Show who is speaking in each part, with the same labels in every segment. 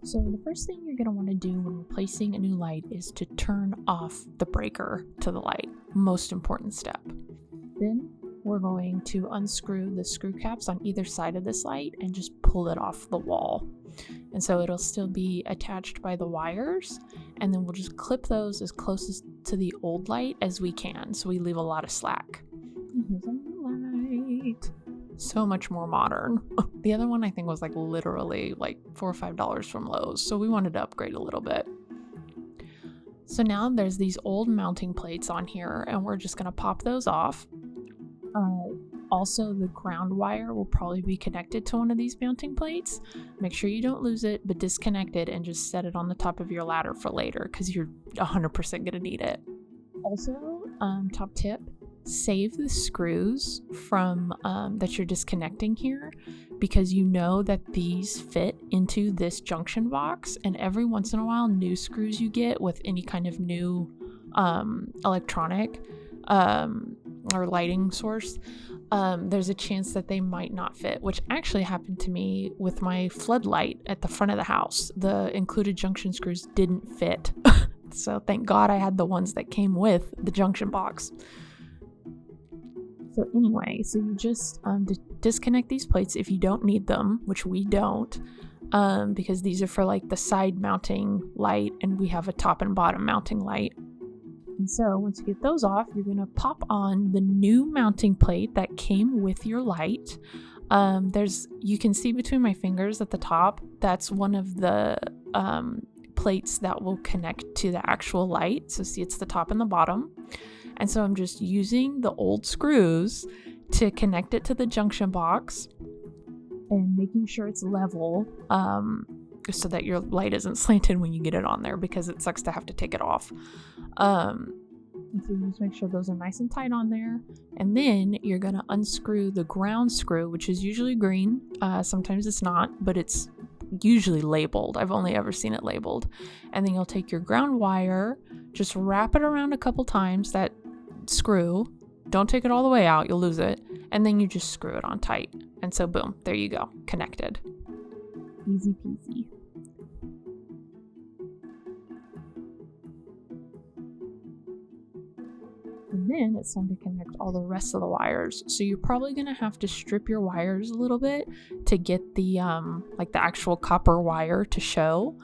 Speaker 1: So the first thing you're going to want to do when replacing a new light is to turn off the breaker to the light. Most important step. Then we're going to unscrew the screw caps on either side of this light and just pull it off the wall. And so it'll still be attached by the wires, and then we'll just clip those as close to the old light as we can, so we leave a lot of slack. Here's a new light. So much more modern. The other one I think was literally $4 or $5 from Lowe's, so we wanted to upgrade a little bit. So now there's these old mounting plates on here, and we're just going to pop those off. Also, the ground wire will probably be connected to one of these mounting plates. Make sure you don't lose it, but disconnect it and just set it on the top of your ladder for later, because you're 100% going to need it. Also, top tip, save the screws from that you're disconnecting here, because you know that these fit into this junction box, and every once in a while new screws you get with any kind of new electronic or lighting source, there's a chance that they might not fit, which actually happened to me with my floodlight at the front of the house. The included junction screws didn't fit. So thank God I had the ones that came with the junction box. So anyway, so you just disconnect these plates if you don't need them, which we don't, because these are for the side mounting light, and we have a top and bottom mounting light. And so once you get those off, you're going to pop on the new mounting plate that came with your light. You can see between my fingers at the top, that's one of the plates that will connect to the actual light. So see, it's the top and the bottom. And so I'm just using the old screws to connect it to the junction box and making sure it's level, so that your light isn't slanted when you get it on there, because it sucks to have to take it off. And so you just make sure those are nice and tight on there. And then you're going to unscrew the ground screw, which is usually green. Sometimes it's not, but it's usually labeled. I've only ever seen it labeled. And then you'll take your ground wire, just wrap it around a couple times, that screw. Don't take it all the way out, you'll lose it. And then you just screw it on tight. And so boom, there you go, connected. Easy peasy. And then it's time to connect all the rest of the wires. So you're probably going to have to strip your wires a little bit to get the the actual copper wire to show.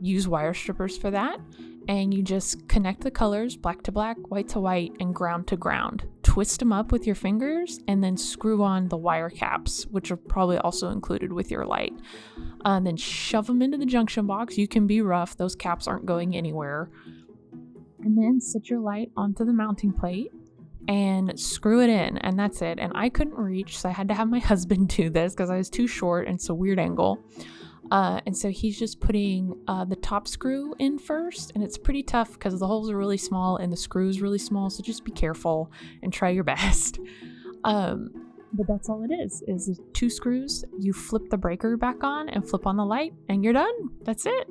Speaker 1: Use wire strippers for that. And you just connect the colors, black to black, white to white, and ground to ground. Twist them up with your fingers and then screw on the wire caps, which are probably also included with your light. And then shove them into the junction box. You can be rough. Those caps aren't going anywhere. And then set your light onto the mounting plate and screw it in, and that's it. And I couldn't reach, so I had to have my husband do this because I was too short and it's a weird angle. And so he's just putting the top screw in first, and it's pretty tough because the holes are really small and the screw is really small, so just be careful and try your best. But that's all it is 2 screws. You flip the breaker back on and flip on the light, and you're done. That's it.